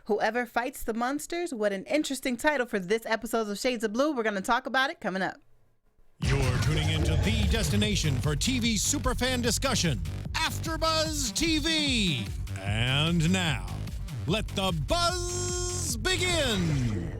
Whoever Fights the Monsters. What an interesting title for this episode of Shades of Blue. We're going to talk about it coming up. You're tuning into the destination for TV superfan discussion, AfterBuzz TV. And now, let the buzz begin.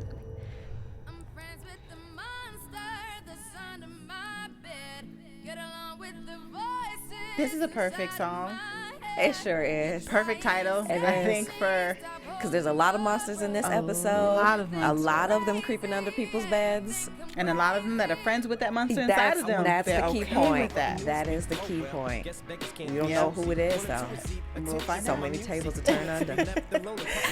I'm friends with the monster that's under my bed. Get along with the voices. This is a perfect inside song. my head. It sure is. Perfect title, It I is. think, for Because there's a lot of monsters in this episode. lot of monsters. A lot of them creeping under people's beds. and a lot of them that are friends with that monster inside of them. That's They're the key okay point. with that. That is the key point. You don't Yeah. know who it is, though. We'll find So out. many tables to turn under.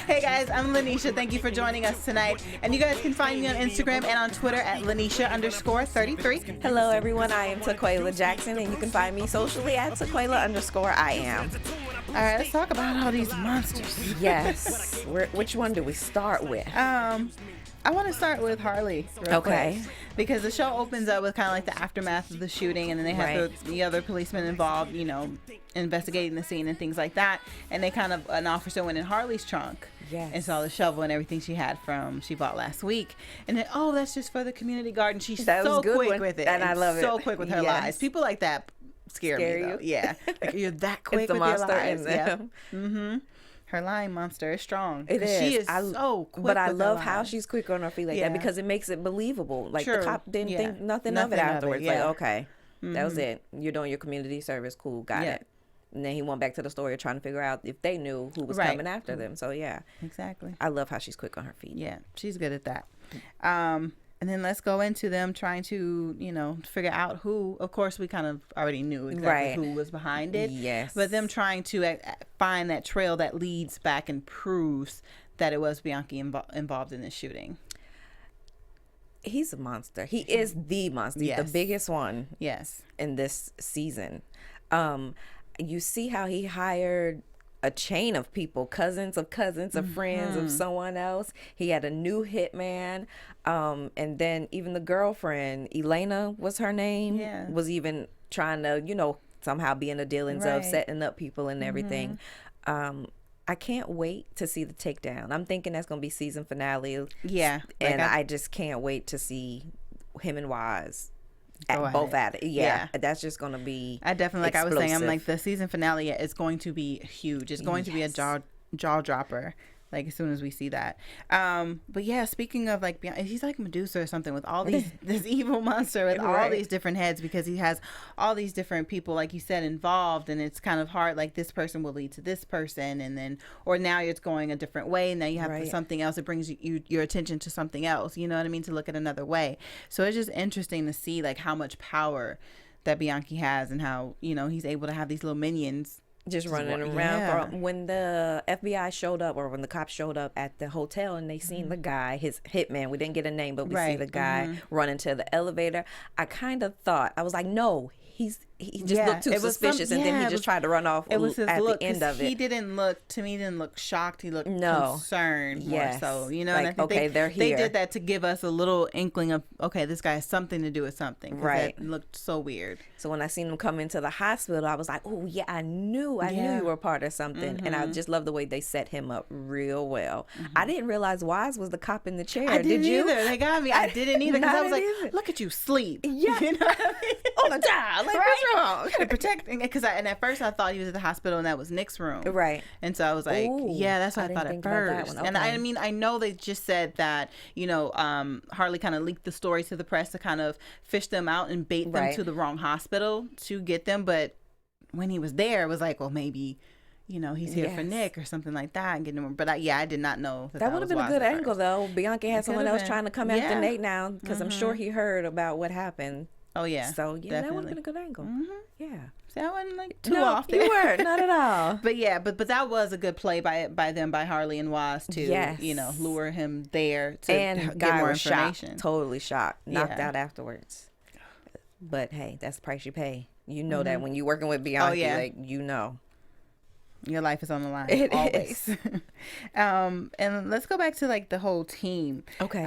Hey guys, I'm Lynneisha. Thank you for joining us tonight. And you guys can find me on Instagram and on Twitter at Lynneisha_33. Hello, everyone. I am Taquiala Jackson, and you can find me socially at Taquiala_I am. All right, let's talk about all these monsters. Yes. Which one do we start with? I want to start with Harlee real Okay. quick, because the show opens up with kind of like the aftermath of the shooting, and then they have Right. the other policemen involved, you know, investigating the scene and things like that. And they kind of, an officer went in Harlee's trunk Yes. and saw the shovel and everything she bought last week. And then, oh, that's just for the community garden. She's That was so a good quick one. with it. And I love it. So quick with her Yes. lies. People like that scare me, Scare though. you? Yeah. Like, you're that quick It's the with your monster lies. in Yeah. them. Mm-hmm. Her lying monster is strong. It 'Cause is. She is I- so quick. But I with her love how lies. she's quick on her feet like Yeah. that, because it makes it believable. Like True. the cop didn't Yeah. think nothing of it Nothing of it, afterwards. yeah. Like, okay, that was it. You're doing your community service. Cool, got Yeah. it. And then he went back to the story trying to figure out if they knew who was Right. coming after them. So yeah, Exactly. I love how she's quick on her feet. Yeah, she's good at that. And then let's go into them trying to, you know, figure out who. Of course, we kind of already knew exactly Right. who was behind it. Yes. But them trying to find that trail that leads back and proves that it was Bianchi involved in this shooting. He's a monster. He is the monster. He's Yes. the biggest one Yes. in this season. You see how he hired a chain of people, cousins of friends Mm-hmm. of someone else. He had a new hitman, and then even the girlfriend, Elena was her name, Yeah. was even trying to, you know, somehow be in the dealings Right. of setting up people and everything. I can't wait to see the takedown. I'm thinking that's gonna be season finale. Yeah. And I just can't wait to see him and Wise Go both ahead. at it. Yeah, that's just gonna be. I definitely, like I was saying, I'm explosive. like, the season finale is going to be huge. It's going to be a jaw dropper. Like as soon as we see that. But yeah, speaking of like, he's like Medusa or something with all these, this evil monster with all Right. these different heads, because he has all these different people, like you said, involved. And it's kind of hard. Like this person will lead to this person. And then, or now it's going a different way. Now you have Right. something else. It brings your attention to something else. You know what I mean? To look at another way. So it's just interesting to see like how much power that Bianchi has, and how, you know, he's able to have these little minions just running around. yeah. When the FBI showed up, or when the cops showed up at the hotel and they seen the guy, his hitman, we didn't get a name, but we see Right. the guy run into the elevator. I kind of thought, I was like, no, he just Yeah, looked too it was suspicious, some- and then yeah, he it just was- tried to run off It was his at look, the end 'cause of he it. didn't look, to me, didn't look shocked. He looked No. concerned more Yes. so, you know. Like, and I think okay, they're they here. did that to give us a little inkling of, okay, this guy has something to do with something. 'cause Right. That looked so weird. So when I seen him come into the hospital, I was like, oh yeah, I knew Yeah. you were part of something. And I just love the way they set him up real well. I didn't realize Wise was the cop in the chair. I didn't Did you? either. They got me. I didn't either, because I I was like, didn't either. look at you sleep. Yeah. You know what I mean? All the time. Like, what's wrong? To protect, because and at first I thought he was at the hospital and that was Nick's room. Right. And so I was like, Ooh, yeah, that's what I I, didn't thought at think about that first. one. And I Okay. mean, I know they just said that, you know, Harlee kind of leaked the story to the press to kind of fish them out and bait them Right. to the wrong hospital to get them. But when he was there, it was like, well, maybe, you know, he's here for Yes. Nick or something like that and getting him. But I did not know that That would have been a good angle, though. Bianchi had someone could've else been. trying to come Yeah. after Nate now, because I'm sure he heard about what happened. Oh, yeah. So, yeah, that would definitely. have been a good angle. Yeah. See, I wasn't like too No, off there. you weren't. Not at all. But yeah, but that was a good play by them, by Harlee and Waz to, Yes. you know, lure him there to And get guy more was shocked. information. Totally shocked. Knocked Yeah. out afterwards. But, hey, that's the price you pay. You know that when you're working with Bianchi, yeah. like, you know. Your life is on the line. It always. And let's go back to like the whole team. Okay.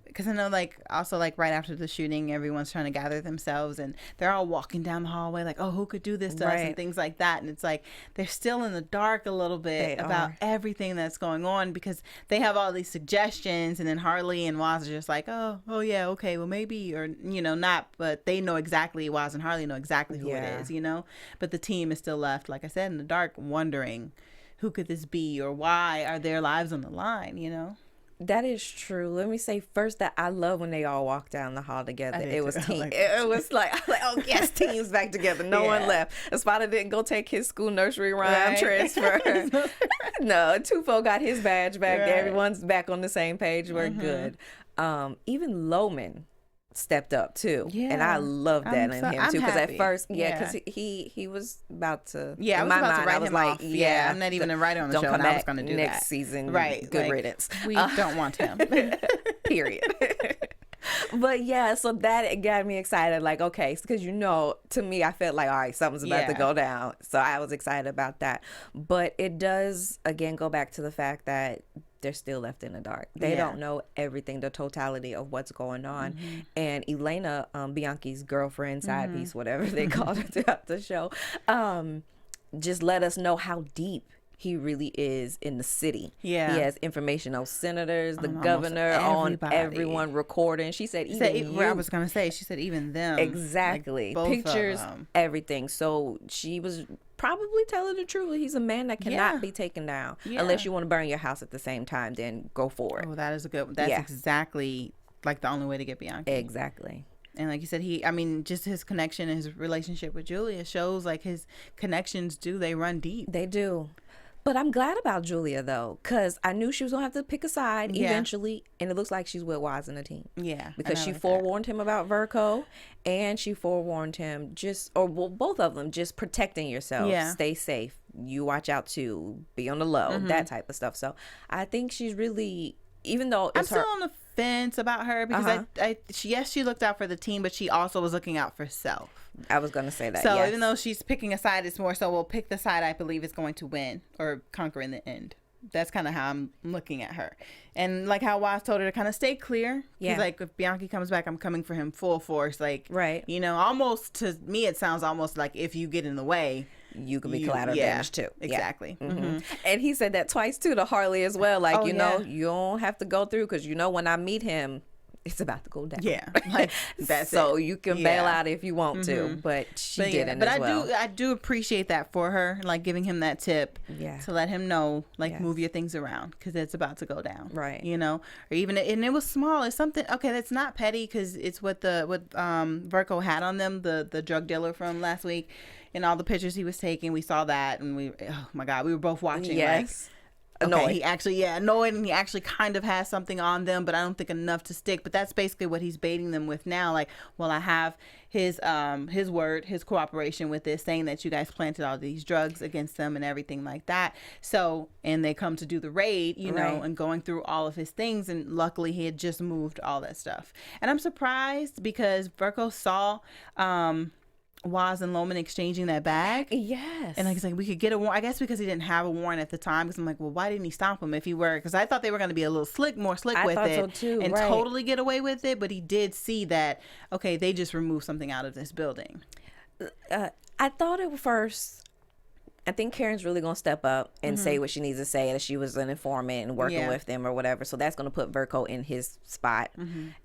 Because I know like also like right after the shooting, everyone's trying to gather themselves and they're all walking down the hallway like, oh, who could do this to us and things like that. And it's like they're still in the dark a little bit about everything that's going on because they have all these suggestions, and then Harlee and Waz are just like, oh yeah, okay, well maybe, or not, but they know exactly, Waz and Harlee know exactly who it is, but the team is still left, like I said, in the dark, wondering who could this be or why are their lives on the line. That is true. Let me say first that I love when they all walk down the hall together. It was team. Like it was like, oh yes, teams back together. No one left. Espada didn't go take his school nursery rhyme transfer. No, Tufo got his badge back. Right. Everyone's back on the same page. We're good. Even Loman stepped up too, and I love that in him too, because at first because he was about to, I was about to write him off. I'm not even a writer on the show, and I was going to do next that season, right? Good riddance. We don't want him. Period. But so that got me excited, like, okay, because to me I felt like, all right, something's about to go down, so I was excited about that. But it does again go back to the fact that they're still left in the dark. They don't know everything, the totality of what's going on. And Elena, Bianchi's girlfriend, side piece, whatever they called her throughout the show, just let us know how deep he really is in the city. He has information on senators, the governor, on everyone recording. She said even I was gonna say, she said even them. Exactly. Like pictures, everything. So she was probably telling the truth. He's a man that cannot be taken down unless you want to burn your house at the same time. Then go for it. Oh, that's exactly like the only way to get Bianchi. Exactly. And like you said, just his connection and his relationship with Julia shows like his connections they run deep. They do. But I'm glad about Julia, though, because I knew she was going to have to pick a side eventually, and it looks like she's with Waz and the team. Yeah. Because she forewarned him about Verco, and she forewarned him both of them, just protecting yourself. Yeah. Stay safe. You watch out, too. Be on the low, that type of stuff. So I think she's really, even though it's I'm still on the fence about her because she looked out for the team, but she also was looking out for self. I was going to say that. So even though she's picking a side, it's more so we'll pick the side I believe is going to win or conquer in the end. That's kind of how I'm looking at her. And like how Waz told her to kind of stay clear. Yeah. He's like, if Bianchi comes back, I'm coming for him full force. Like, right. Almost to me, it sounds almost like if you get in the way, you can be collateral damage too. Exactly. Yeah. Mm-hmm. And he said that twice too to Harlee as well. Like, you don't have to go through because when I meet him, it's about to go down. Yeah, like that's so you can bail out if you want to, but she didn't. But I do appreciate that for her, like giving him that tip, to let him know, like move your things around because it's about to go down, right? Or even and it was small. It's something that's not petty because it's what Verco had on them, the drug dealer from last week, and all the pictures he was taking. We saw that, and oh my God, we were both watching. Yes. Annoyed. Okay, he actually, annoyed, and he actually kind of has something on them, but I don't think enough to stick. But that's basically what he's baiting them with now. Like, well, I have his word, his cooperation with this, saying that you guys planted all these drugs against them and everything like that. So, and they come to do the raid, and going through all of his things, and luckily he had just moved all that stuff. And I'm surprised because Verco saw Waz and Loman exchanging that bag. Yes. And like, it's like, we could get a warrant. I guess because he didn't have a warrant at the time. Because I'm like, well, why didn't he stop him if he were? Because I thought they were going to be a little more slick with it. I thought so too, and totally get away with it. But he did see that, okay, they just removed something out of this building. I thought at first, I think Karen's really going to step up and say what she needs to say, that she was an informant and working with them or whatever. So that's going to put Verco in his spot.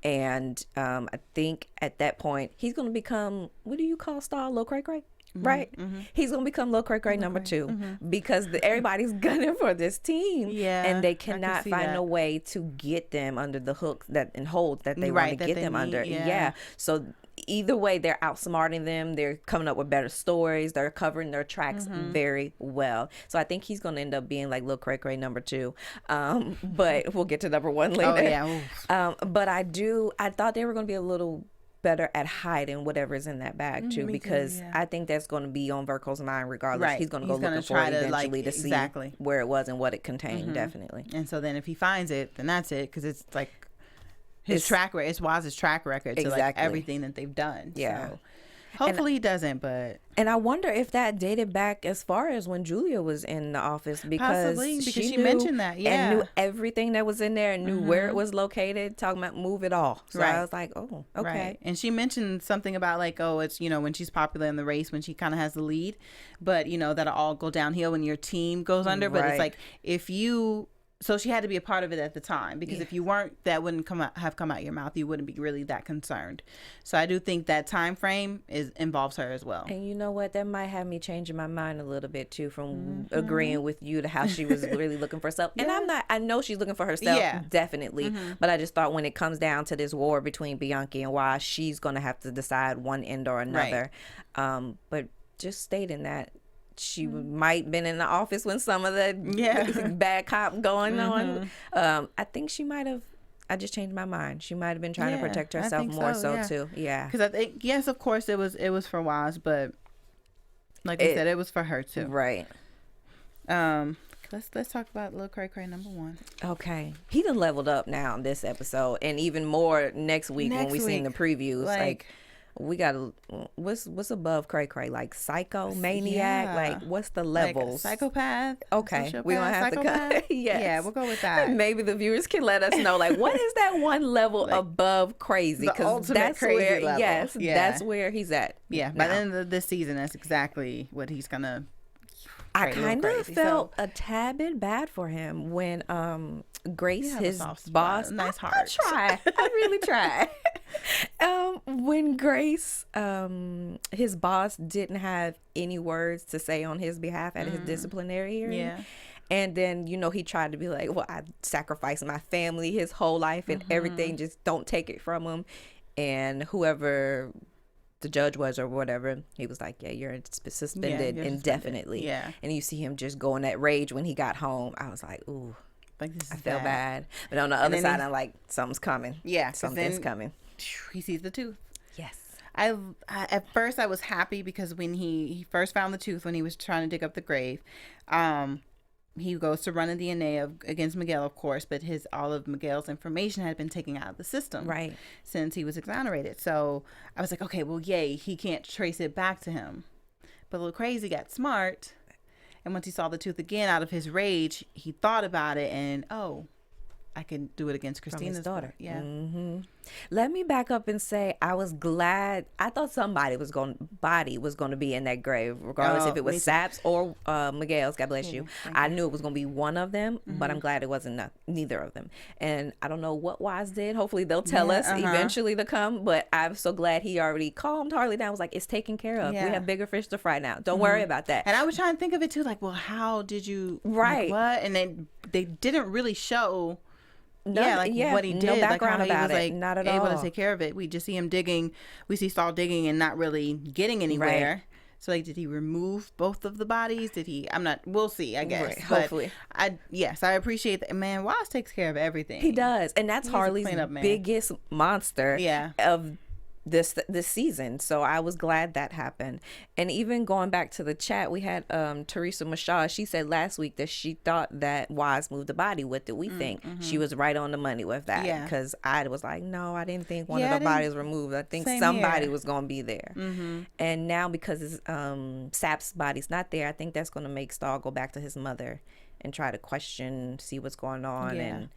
And I think at that point, he's going to become, what do you call Star? Lil Cray Cray? Right? He's going to become Lil Cray Cray number 2 because everybody's gunning for this team. Yeah. And they cannot find a way to get them under the hook and hold that they want to get them under. Yeah. So either way, they're outsmarting them. They're coming up with better stories. They're covering their tracks very well. So I think he's going to end up being like Lil Cray Cray number 2. But we'll get to number 1 later. Oh, yeah. But I thought they were going to be a little better at hiding whatever's in that bag too, because I think that's going to be on Verco's mind regardless. Right. He's going to go looking for it eventually to see where it was and what it contained. Definitely. And so then if he finds it, then that's it, because it's like his track record. It's Waz's track record to like everything that they've done. Yeah. So Hopefully he doesn't, but and I wonder if that dated back as far as when Julia was in the office, because she knew mentioned that, and knew everything that was in there and knew where it was located, talking about move it all. So I was like, oh, okay. Right. And she mentioned something about like, oh, it's, when she's popular in the race, when she kind of has the lead, but that'll all go downhill when your team goes under. But it's like, so she had to be a part of it at the time, because if you weren't, that wouldn't have come out your mouth. You wouldn't be really that concerned. So I do think that time frame involves her as well. And you know what? That might have me changing my mind a little bit too, from agreeing with you to how she was really looking for herself. And I know she's looking for herself, definitely. But I just thought when it comes down to this war between Bianchi and Waz, she's going to have to decide one end or another. Right. But just stating that she might been in the office when some of the bad cop going on. I think she might have. I just changed my mind. She might have been trying to protect herself more so too. Yeah. Because I think yes, of course it was for Waz, but like you said, it was for her too. Right. Let's talk about Lil Cray Cray number 1. Okay, he done leveled up now in this episode, and even more next week when we seen the previews. Like we got what's above Cray Cray, like psycho, maniac, like what's the levels? Like psychopath. Okay, we're gonna have to cut. Yeah, we'll go with that. Maybe the viewers can let us know, like, what is that one level above crazy? Because that's where level. That's where he's at. Yeah, by the end of this season, that's exactly what he's gonna. I kind of felt a tad bit bad for him when Grace, his boss, nice heart. I really try. When Grace, his boss didn't have any words to say on his behalf at his disciplinary hearing. Yeah. And then, he tried to be like, well, I sacrificed my family, his whole life and everything. Just don't take it from him. And whoever the judge was or whatever, he was like, yeah, you're suspended indefinitely. Yeah. And you see him just go in that rage when he got home. I was like, ooh, like this is I felt bad. But on the other side, I'm like, something's coming. Yeah. Something's coming. He sees the tooth. Yes. I at first I was happy because when he first found the tooth, when he was trying to dig up the grave, he goes to run a DNA against Miguel, of course, but all of Miguel's information had been taken out of the system, right, since he was exonerated. So I was like, okay, well, yay, he can't trace it back to him. But Lil Crazy got smart, and once he saw the tooth again, out of his rage, he thought about it, and I can do it against Christina's daughter. Yeah. Mm-hmm. Let me back up and say I was glad. I thought somebody body was going to be in that grave, regardless if it was Saps or Miguel's. God bless you. I knew it was going to be one of them, but I'm glad it wasn't neither of them. And I don't know what Waz did. Hopefully they'll tell us eventually to come. But I'm so glad he already calmed Harlee down. Was like, it's taken care of. Yeah. We have bigger fish to fry now. Don't worry about that. And I was trying to think of it too, like, well, how did you? Right. Like, what? And they didn't really show. What he did, no background like how about he was, it, not at all able to take care of it. We just see him digging. We see Saul digging and not really getting anywhere. Right. So, like, did he remove both of the bodies? Did he? I'm not. We'll see. I guess. Right. Hopefully. I appreciate that. Man, Waz takes care of everything. He does, and that's Harlee's biggest monster. Yeah. Of this season. So I was glad that happened. And even going back to the chat, we had Teresa Mashaw. She said last week that she thought that Waz moved the body. What did we think? She was right on the money with that. Yeah. Because I was like, no, I didn't think one of the bodies were moved. I think somebody was going to be there. And now because Sap's body's not there, I think that's going to make Stahl go back to his mother and try to question, see what's going on. And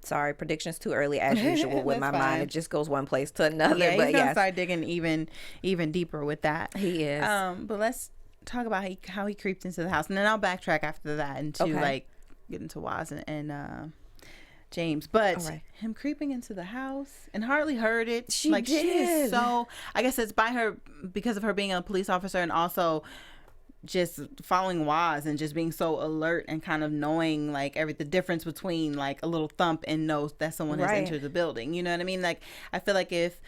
sorry, predictions too early as usual with my mind. It just goes one place to another. Yeah, but he's gonna start digging even deeper with that. He is. But let's talk about how he creeped into the house, and then I'll backtrack after that into like get into Waz and James. But him creeping into the house, and Harlee heard it. She is so. I guess it's because of her being a police officer, and also just following Waz and just being so alert and kind of knowing like the difference between like a little thump and knows that someone has entered the building. You know what I mean? Like, I feel like if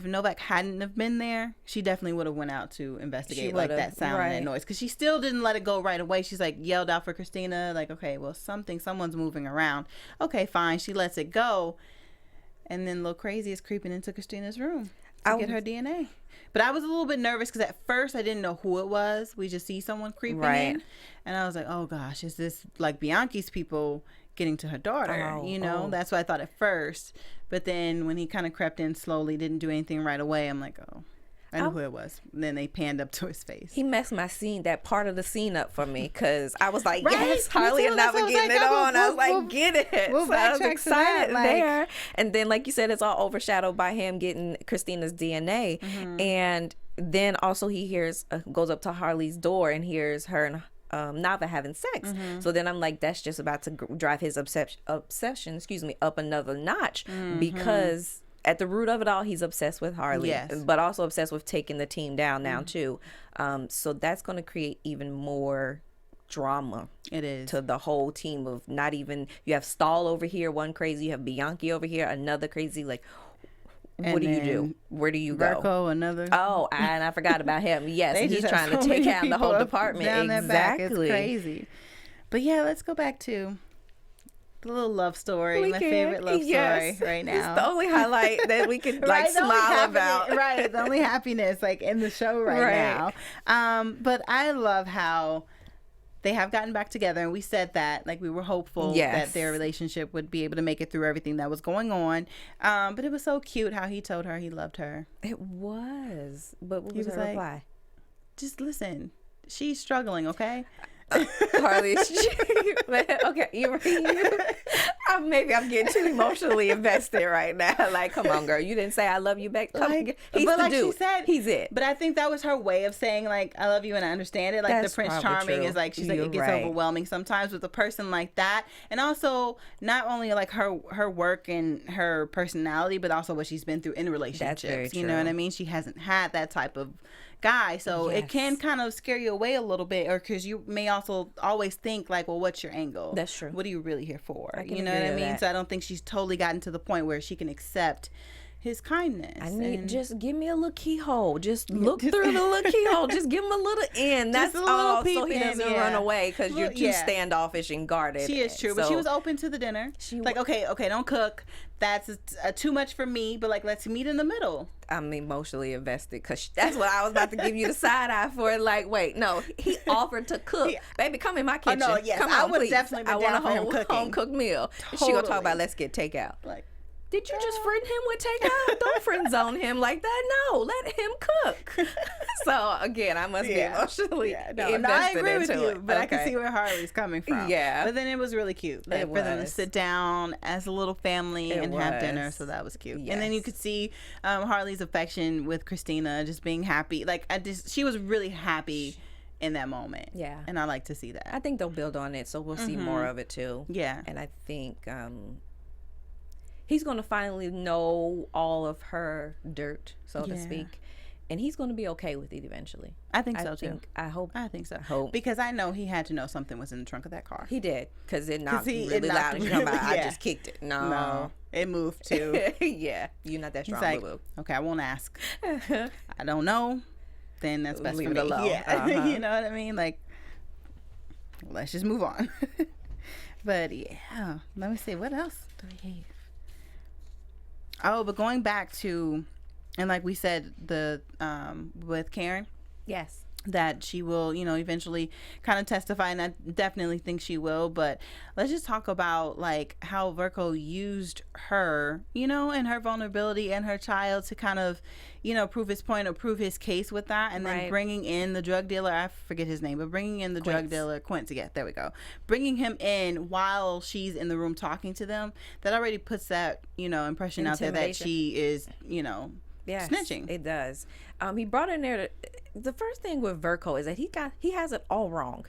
Novak hadn't have been there, she definitely would have went out to investigate like that sound and that noise, because she still didn't let it go right away. She's like yelled out for Christina, like, okay, well, someone's moving around. Okay, fine. She lets it go, and then Lil Crazy is creeping into Christina's room to get her DNA. But I was a little bit nervous because at first I didn't know who it was. We just see someone creeping in, and I was like, oh gosh, is this like Bianchi's people getting to her daughter? That's what I thought at first. But then when he kind of crept in slowly, didn't do anything right away, I'm like, oh. I knew who it was. And then they panned up to his face. He messed that part of the scene up for me, because I was like, Right? yes, Me Harlee too. and That's I what was I was getting like, it on. I was we'll like, get it. we'll So I was backtrack to excited that, like- there. And then, like you said, it's all overshadowed by him getting Christina's DNA. And then also he hears, goes up to Harlee's door and hears her and Nava having sex. So then I'm like, that's just about to drive his obsession, up another notch, because at the root of it all, he's obsessed with Harlee, Yes. but also obsessed with taking the team down now too. So that's going to create even more drama. It is. To the whole team of not even, you have Stahl over here, one crazy, you have Bianchi over here, another crazy. Like, And what do you do? then Where do you Verko, go? another. Oh, and I forgot about him. Yes, They he's just have trying to so take many out the whole people up department. down their back. Exactly. It's crazy. But yeah, let's go back to the little love story. We my can. favorite love Yes. story right now. It's the only highlight that we can like Right, the only smile about. Right, the only happiness like in the show right now. But I love how they have gotten back together, and we said that like we were hopeful that their relationship would be able to make it through everything that was going on. But it was so cute how he told her he loved her. It was. But what He was was her like, reply? Just listen, she's struggling, okay? Harlee, okay, maybe I'm getting too emotionally invested right now. Like, come on, girl, you didn't say I love you back. Come, Like, he's but the like dude. she said, he's it. But I think that was her way of saying like I love you and I understand it. Like That's the Prince probably Charming true. is like she's like You're it gets right. overwhelming sometimes with a person like that, and also not only like her work and her personality, but also what she's been through in relationships. very You know what I true. mean? She hasn't had that type of guy, so it can Yes. kind of scare you away a little bit, or because you may also always think like, well, what's your angle? That's true. What are you really here for? I can You know what agree I with mean? that. So I don't think she's totally gotten to the point where she can accept his kindness. I need and- just give me a little keyhole. Just look through the little keyhole. Just give him a little in. That's a little all. So peep he in, doesn't yeah. run away because you're Well, too yeah. standoffish and guarded. She is true, but she was open to the dinner. She like, okay, don't cook. That's too much for me. But like, let's meet in the middle. I'm emotionally invested because that's what I was about to give you the side eye for. Like, wait, no, he offered to cook. Baby, come in my kitchen. no, yes, come I on, would've please. definitely been I want down a for him whole cooking. home cooked meal. She gonna talk Totally. about let's get takeout. Like, Did you just friend him with takeout? Don't friend zone him like that. No, let him cook. So again, I must be emotionally no, I invested agree with into you, it. but I can Okay. see where Harlee's coming from. Yeah. But then it was really cute like, It for them to was. sit down as a little family It and have was. dinner. So that was cute. And then you Yes. could see Harlee's affection with Christina, just being happy. Like she was really happy in that moment. Yeah. And I like to see that. I think they'll build on it, so we'll see more of it too. Yeah. And I think he's going to finally know all of her dirt, so to Yeah. speak, and he's going to be okay with it eventually. I think so too. I hope I think so. hope. Because I know he had to know something was in the trunk of that car. he did, because it knocked it really knocked loud. And you're talking about, I yeah. just kicked it. No, No. it moved too. Yeah, you're not that He's strong, like, boo-boo. okay, I won't ask. I don't know. Then that's best Leave for it me. alone. Yeah, Uh-huh. you know what I mean. Like, let's just move on. But yeah, let me see what else do we have. Oh, but going back to, and like we said, the with Karen, Yes. that she will, eventually kind of testify, and I definitely think she will. But let's just talk about like how Verko used her, and her vulnerability and her child to kind of, prove his point or prove his case with that, and then Right. bringing in the drug dealer. I forget his name, but bringing in the drug dealer, Quincy. Yeah, there we go. Bringing him in while she's in the room talking to them. That already puts that, impression out there that Intimidation. she is, Yes, snitching. It does. He brought in there. The first thing with Verko is that he has it all wrong.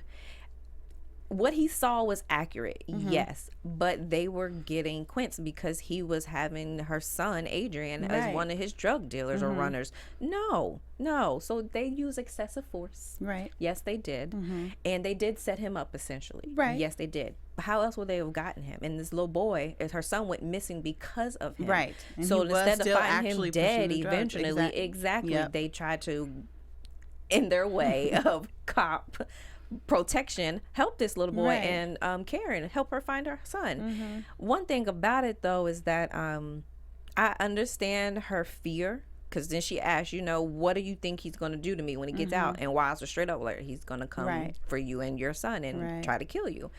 What he saw was accurate, yes, but they were getting Quince because he was having her son Adrian as Right. one of his drug dealers or runners. No. So they use excessive force. Right. Yes, they did, and they did set him up essentially. Right. Yes, they did. But how else would they have gotten him? And this little boy, her son went missing because of him. Right. And So he was instead of still finding actually him dead pushing the drugs. eventually, exactly, Yep. they tried to, in their way of cop protection, help this little boy Right. and Karen help her find her son. One thing about it though is that I understand her fear, because then she asked, what do you think he's going to do to me when he gets out? And Wiles was straight up like, he's going to come Right. for you and your son and Right. try to kill you.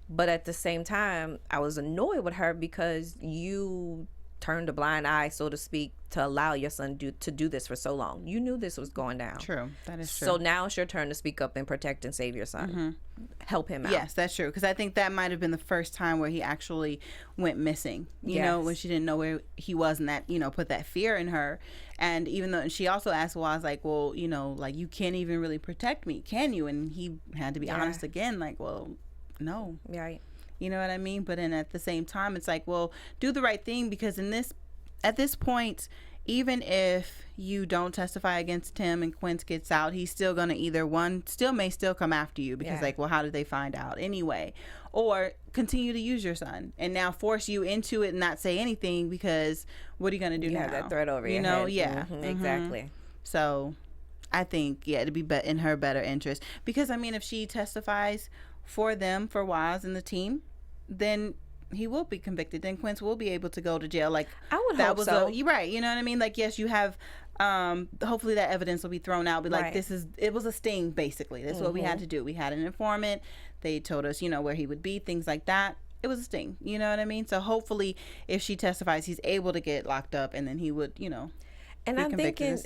But at the same time, I was annoyed with her because you turned a blind eye, so to speak, to allow your son to do this for so long. You knew this was going down. True. That is true. So now it's your turn to speak up and protect and save your son. Help him out. Yes, that's true. Because I think that might have been the first time where he actually went missing, you know, when she didn't know where he was, and that, you know, put that fear in her. And even though, and she also asked, well, I was like, well, you know, like, you can't even really protect me, can you? And he had to be honest again, like, well, no. Right. You know what I mean? But then at the same time, it's like, well, do the right thing, because at this point, even if you don't testify against him and Quince gets out, he's still going to either may still come after you, because like, well, how did they find out anyway? Or continue to use your son and now force you into it and not say anything, because what are you going to do now? You have that threat over you your know? head. Yeah. Exactly. So I think, it'd be in her better interest, because I mean, if she testifies for them, for Waz and the team, then he will be convicted. Then Quince will be able to go to jail. Like, I would hope so. You're right. You know what I mean? Like, yes, you have. Hopefully that evidence will be thrown out. Be like, it was a sting. Basically, that's what we had to do. We had an informant. They told us, you know, where he would be, things like that. It was a sting. You know what I mean? So hopefully, if she testifies, he's able to get locked up, and then he would, you know. And I'm thinking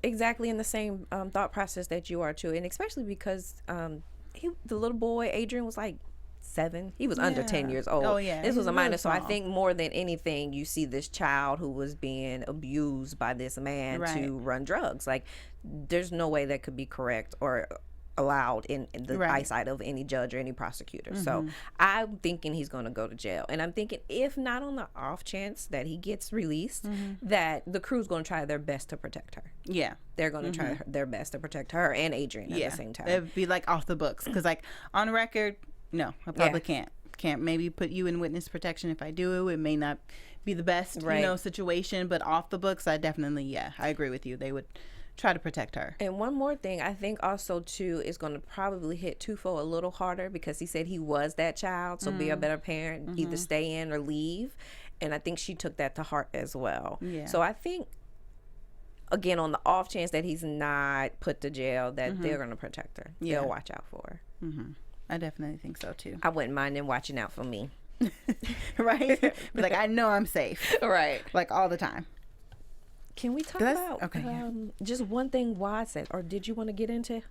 exactly in the same thought process that you are too, and especially because the little boy Adrian was like 7. He was under 10 years old. Oh yeah, this was a minor. Really, so I think more than anything, you see this child who was being abused by this man to run drugs. Like, there's no way that could be correct or allowed in the eyesight of any judge or any prosecutor. So I'm thinking he's going to go to jail, and I'm thinking, if not on the off chance that he gets released, that the crew's going to try their best to protect her. Yeah, they're going to try their best to protect her and Adrian at the same time. It'd be like off the books, because like on record, no, I probably can't maybe put you in witness protection. If I do, it may not be the best you know, situation, but off the books, I definitely I agree with you. They would try to protect her. And one more thing, I think also too is going to probably hit Tufo a little harder, because he said he was that child, so be a better parent, either stay in or leave, and I think she took that to heart as well. So I think, again, on the off chance that he's not put to jail, that they're going to protect her. They'll watch out for her. I definitely think so too. I wouldn't mind them watching out for me. Right? Like, I know I'm safe. Right. Like, all the time. Can we talk about just one thing Waz said? Or did you want to get into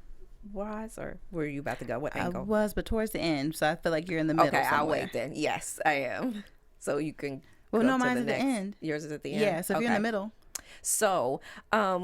Waz, or were you about to go? What angle? I was, but towards the end, so I feel like you're in the middle. Okay, somewhere. I'll wait then. Yes, I am. So you can go no, mine's at the end. Yours is at the end? Yeah, so if you're in the middle. So,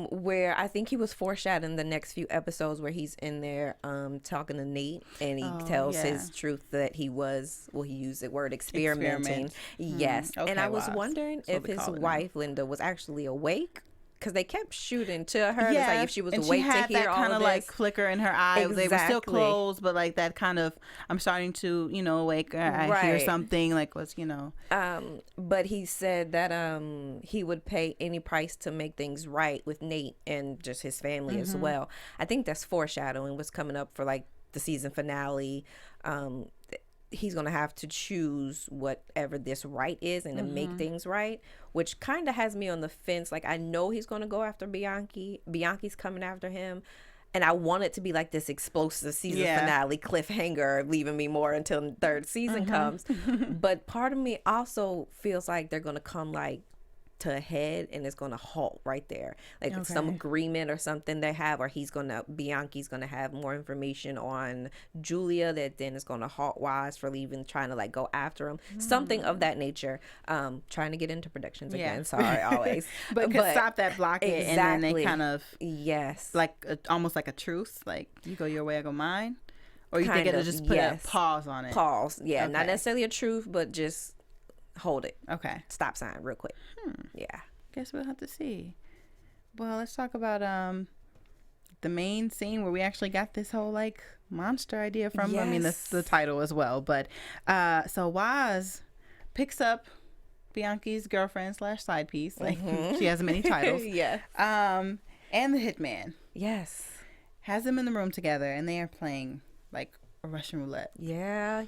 where I think he was foreshadowing the next few episodes, where he's in there talking to Nate, and he tells his truth that he was, well, he used the word experimenting. Yes. Okay, and I was wondering if his wife, Linda, was actually awake, because they kept shooting to her. Yeah, like if she was awake to hear all of this. She had that kind of like flicker in her eye. Exactly. They were still closed, but like that kind of, I'm starting to, you know, awake. I hear something, like what's, you know. But he said that he would pay any price to make things right with Nate and just his family as well. I think that's foreshadowing what's coming up for like the season finale. He's going to have to choose whatever this right is and to make things right, which kind of has me on the fence. Like, I know he's going to go after Bianchi. Bianchi's coming after him. And I want it to be like this explosive season finale cliffhanger, leaving me more until the third season comes. But part of me also feels like they're going to come like to a head, and it's going to halt right there. Like some agreement or something they have, or Bianchi's going to have more information on Julia that then is going to halt Waz for leaving, trying to like go after him. Something of that nature. Trying to get into predictions again. Sorry, always. but stop that blockade, and then they kind of, like almost like a truce. Like, you go your way, I go mine. Or you think it'll just put a pause on it? Pause, not necessarily a truth, but just hold it. Okay. Stop sign real quick. Yeah. Guess we'll have to see. Well, let's talk about the main scene where we actually got this whole like monster idea from. I mean, the title as well. But so Waz picks up Bianchi's girlfriend / side piece. Like she has many titles. And the hitman. Yes. Has them in the room together, and they are playing like or Russian roulette. Yeah.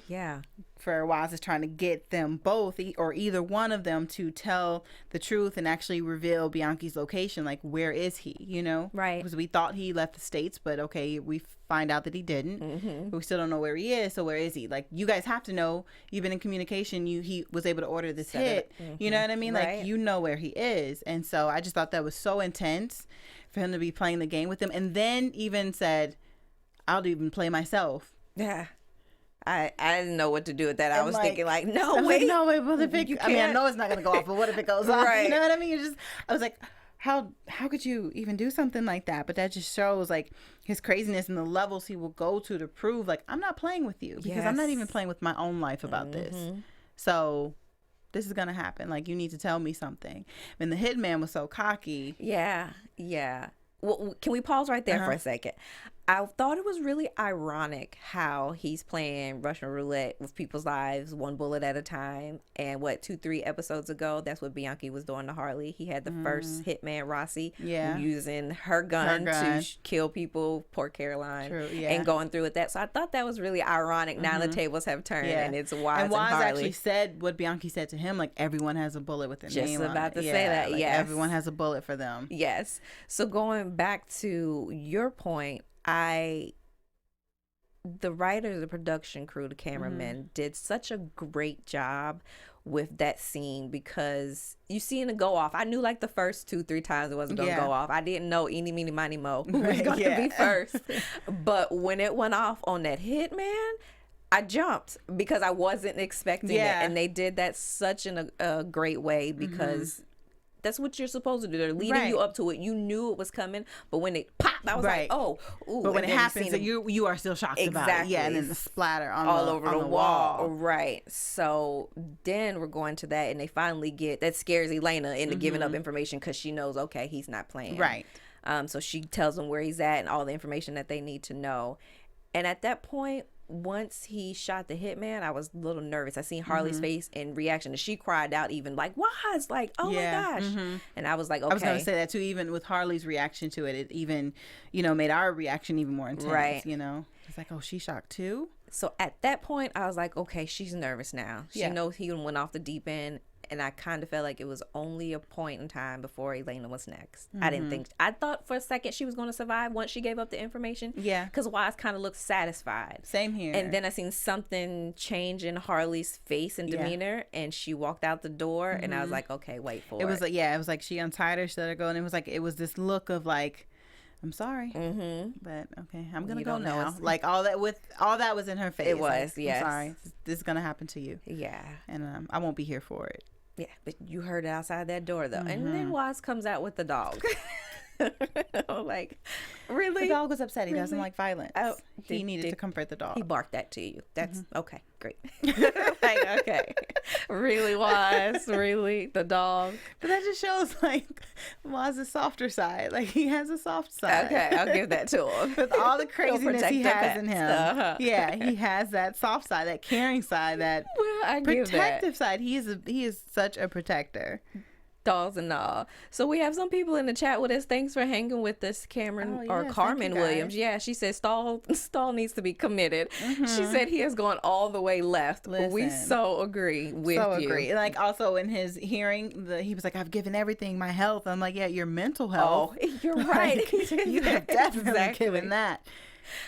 For Waz is trying to get them both, or either one of them, to tell the truth and actually reveal Bianchi's location. Like, where is he? You know, Right. Because we thought he left the States, but okay, we find out that he didn't. Mm-hmm. But we still don't know where he is. So where is he? Like, you guys have to know. You've been in communication. He was able to order this hit. You know what I mean? Right. Like, you know where he is. And so I just thought that was so intense for him to be playing the game with them, and then even said, "I'll even play myself." Yeah. I didn't know what to do with that. I And, was like, thinking like, no, I'm wait. like, no, wait, what if it, You I mean, I can't. know it's not going to go off, but what if it goes off? Right. You know what I mean? I was like, how could you even do something like that? But that just shows like his craziness and the levels he will go to prove like, I'm not playing with you, because I'm not even playing with my own life about this. So this is going to happen. Like, you need to tell me something. And the hitman was so cocky. Yeah. Well, can we pause right there for a second? I thought it was really ironic how he's playing Russian roulette with people's lives, one bullet at a time. And 2-3 episodes ago, that's what Bianchi was doing to Harlee. He had the first hitman, Rossi, using her gun to kill people, poor Caroline, and going through with that. So I thought that was really ironic. Now the tables have turned, and it's Waz and Harlee. Actually said what Bianchi said to him, like, everyone has a bullet with their name on it. Just about to say that, like, yes. Everyone has a bullet for them. Yes. So going back to your point, the writers, the production crew, the cameramen did such a great job with that scene, because you seen it go off. I knew like the first 2-3 times it wasn't gonna go off. I didn't know eeny, meeny, miny, mo who was gonna be first. But when it went off on that hit, man, I jumped because I wasn't expecting it, and they did that such in a great way, because that's what you're supposed to do. They're leading you up to it. You knew it was coming, but when it popped, I was like, "Oh!" Ooh, but when it happens, you are still shocked about it. Yeah, and then the splatter all over the wall. Right. So then we're going to that, and they finally get that scares Elena into giving up information, because she knows, okay, he's not playing. Right. So she tells them where he's at and all the information that they need to know. And at that point, once he shot the hitman, I was a little nervous. I seen Harlee's face and reaction, and she cried out, even like, "Waz!" Like, "Oh my gosh!" And I was like, "Okay." I was gonna say that too. Even with Harlee's reaction to it, it even, made our reaction even more intense. Right. It's like, oh, she shocked too. So at that point, I was like, okay, she's nervous now. She knows he went off the deep end. And I kind of felt like it was only a point in time before Elena was next. I thought for a second she was going to survive once she gave up the information. Yeah. Because Waz kind of looked satisfied. Same here. And then I seen something change in Harlee's face and demeanor, and she walked out the door, and I was like, okay, wait for it. It was like, it was like she untied her, she let her go, and it was this look of like, I'm sorry, but okay, I'm gonna go now. Like all that was in her face. It was, like, I'm sorry, this is gonna happen to you. Yeah, and I won't be here for it. Yeah, but you heard it outside that door though, and then Waz comes out with the dog. Like, really? The dog was upset. He doesn't like violence. Oh, he needed to comfort the dog. He barked that to you. That's okay. Great. Like, okay. Really, Waz? Really? The dog? But that just shows like Waz's softer side. Like, he has a soft side. Okay, I'll give that to him. With all the craziness he has in him. Yeah, he has that soft side, that caring side, that protective side. He is such a protector. Dolls and all. So we have some people in the chat with us. Thanks for hanging with us, Cameron or Carmen Williams. Yeah, she said Stahl needs to be committed. She said he has gone all the way left. Listen, we so agree with you. So agree. Like, also in his hearing, he was like, "I've given everything, my health." I'm like, "Yeah, your mental health." Oh, you're right. You have definitely given that.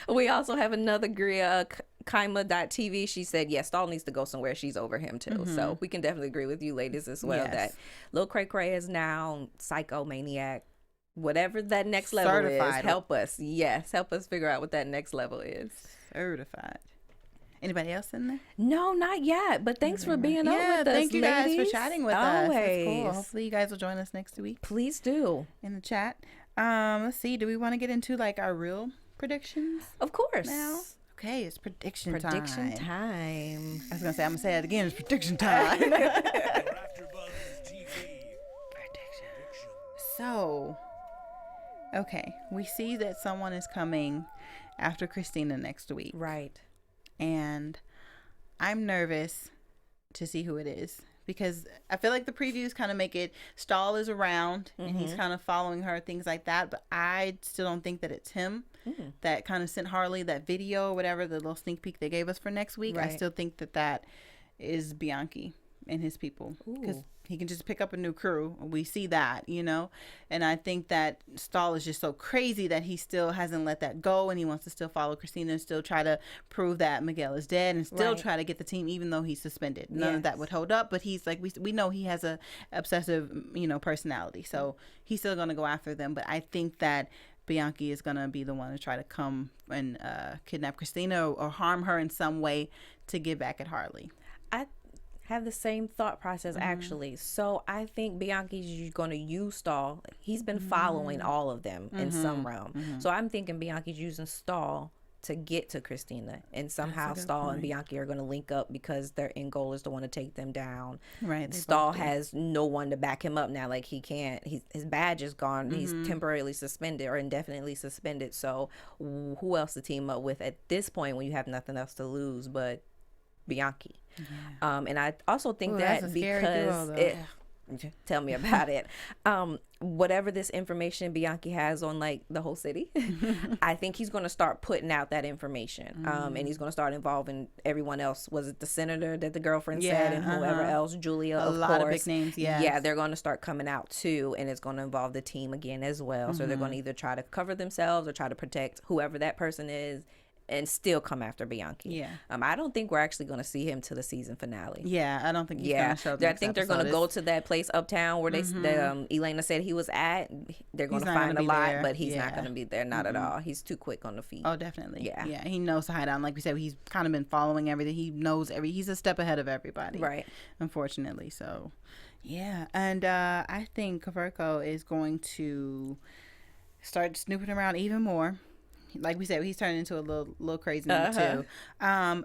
We also have another Gria, Kaima.tv. She said, yes, Stahl needs to go somewhere. She's over him too. So we can definitely agree with you ladies as well, that Lil Cray Cray is now psychomaniac. Whatever that next level certified is, help us. Yes, help us figure out what that next level is. Certified. Anybody else in there? No, not yet. But thanks for being on with us, thank you ladies. guys for chatting with us. That's cool. Hopefully you guys will join us next week. Please do. In the chat. Let's see. Do we want to get into like our real predictions? Of course. Now? Okay, it's prediction time. Prediction time. I was going to say, I'm going to say it again. It's prediction time. Prediction. So, okay. We see that someone is coming after Christina next week. Right. And I'm nervous to see who it is, because I feel like the previews kind of make it Stahl is around and he's kind of following her, things like that. But I still don't think that it's him that kind of sent Harlee that video or whatever, the little sneak peek they gave us for next week. Right. I still think that is Bianchi and his people, because he can just pick up a new crew. We see that, and I think that Stahl is just so crazy that he still hasn't let that go, and he wants to still follow Christina and still try to prove that Miguel is dead and still try to get the team, even though he's suspended. None of that would hold up, but he's like, we know he has a obsessive, personality, so he's still going to go after them. But I think that Bianchi is going to be the one to try to come and kidnap Christina or harm her in some way to get back at Harlee. I have the same thought process actually. So I think Bianchi's going to use Stahl. He's been following all of them in some realm. So I'm thinking Bianchi's using Stahl to get to Christina, and somehow Stahl and Bianchi are going to link up because their end goal is to want to take them down. Right. Stahl has no one to back him up now. Like, he can't. His badge is gone. He's temporarily suspended or indefinitely suspended. So who else to team up with at this point when you have nothing else to lose but Bianchi? And I also think that because tell me about it. Whatever this information Bianchi has on like the whole city, I think he's going to start putting out that information. And he's going to start involving everyone else. Was it the senator that the girlfriend said, and whoever else, Julia, of lot course. Of big names, yeah, they're going to start coming out too, and it's going to involve the team again as well. So they're going to either try to cover themselves or try to protect whoever that person is, and still come after Bianchi. Yeah. I don't think we're actually going to see him to the season finale. Yeah, I don't think he's going to show up. I think they're going to go to that place uptown where Elena said he was at. They're going to find a lot, but he's not going to be there. Not at all. He's too quick on the feet. Oh, definitely. Yeah. Yeah, he knows to hide out. Like we said, he's kind of been following everything. He knows he's a step ahead of everybody. Right. Unfortunately. So, yeah. And I think Verko is going to start snooping around even more. Like we said, he's turning into a little crazy too.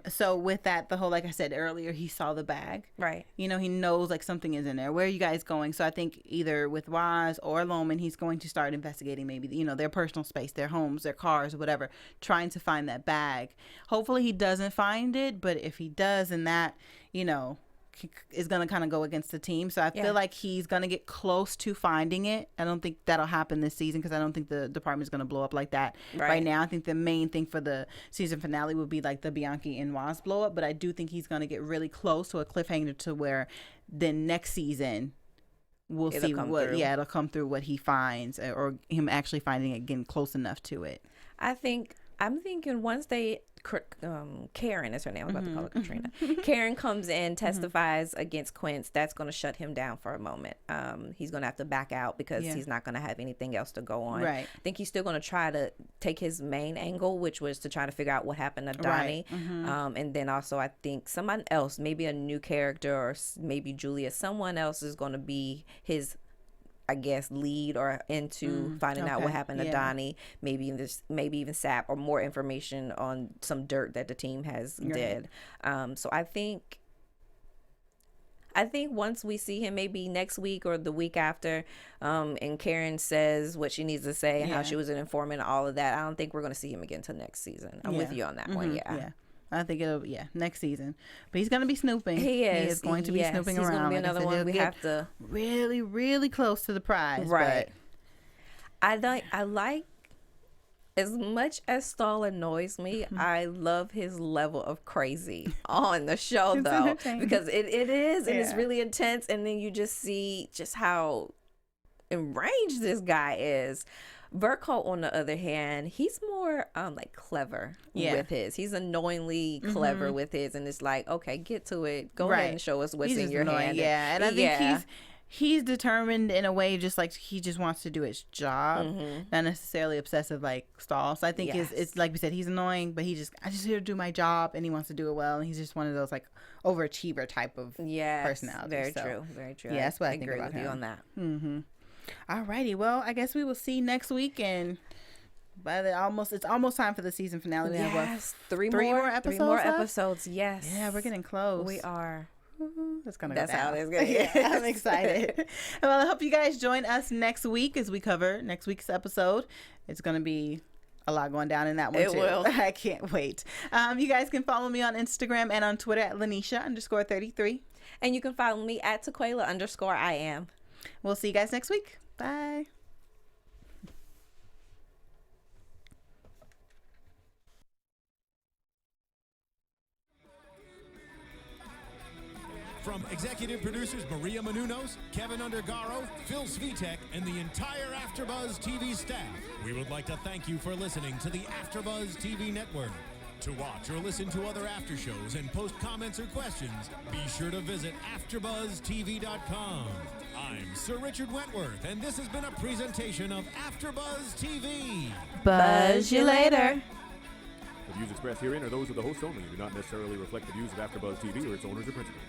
So with that, the whole, like I said earlier, he saw the bag. Right. He knows like something is in there. Where are you guys going? So I think either with Waz or Loman, he's going to start investigating maybe, their personal space, their homes, their cars, or whatever, trying to find that bag. Hopefully he doesn't find it, but if he does, then that, is going to kind of go against the team. So I feel like he's going to get close to finding it. I don't think that'll happen this season because I don't think the department is going to blow up like that right now. I think the main thing for the season finale would be like the Bianchi and Waz blow up, but I do think he's going to get really close to a cliffhanger to where then next season we'll see what it'll come through what he finds, or him actually finding it, getting close enough to it. I'm thinking once they Karen is her name. I was about to call her Katrina. Karen comes in, testifies against Quince. That's going to shut him down for a moment. He's going to have to back out because he's not going to have anything else to go on. Right. I think he's still going to try to take his main angle, which was to try to figure out what happened to Donnie. Right. And then also I think someone else, maybe a new character or maybe Julia, someone else is going to be his, I guess, lead or into finding out what happened to Donnie, maybe even Sap, or more information on some dirt that the team has did. So I think once we see him maybe next week or the week after, and Karen says what she needs to say and how she was an informant and all of that, I don't think we're going to see him again till next season. I'm with you on that one. Yeah. I think it'll next season, but he's gonna be snooping. He is going to be snooping around. He's gonna be another one we have to really, really close to the prize. Right. But I like as much as Stahl annoys me. I love his level of crazy on the show though, because it is and it's really intense, and then you just see just how enraged this guy is. Verko, on the other hand, he's more like clever with his. He's annoyingly clever with his, and it's like, okay, get to it. Go ahead and show us what's in your hand. Yeah, and I think he's determined in a way, just like he just wants to do his job, not necessarily obsessive like Stahl. So I think it's like we said, he's annoying, but I just here to do my job, and he wants to do it well, and he's just one of those like overachiever type of personality. Very true. Yeah, that's what I think about him. On that. Alrighty, well, I guess we will see next week, and it's almost time for the season finale. We have three more episodes. Yes. Yeah, we're getting close. We are. That's how it is going. Yeah, I'm excited. Well, I hope you guys join us next week as we cover next week's episode. It's going to be a lot going down in that one, too. It will. I can't wait. You guys can follow me on Instagram and on Twitter at Lynneisha _33. And you can follow me at Taquiala_I am. We'll see you guys next week. Bye. From executive producers Maria Menounos, Kevin Undergaro, Phil Svitek, and the entire AfterBuzz TV staff, we would like to thank you for listening to the AfterBuzz TV network. To watch or listen to other after shows and post comments or questions, be sure to visit AfterBuzzTV.com. I'm Sir Richard Wentworth, and this has been a presentation of AfterBuzz TV. Buzz you later. The views expressed herein are those of the host only and do not necessarily reflect the views of AfterBuzz TV or its owners or principals.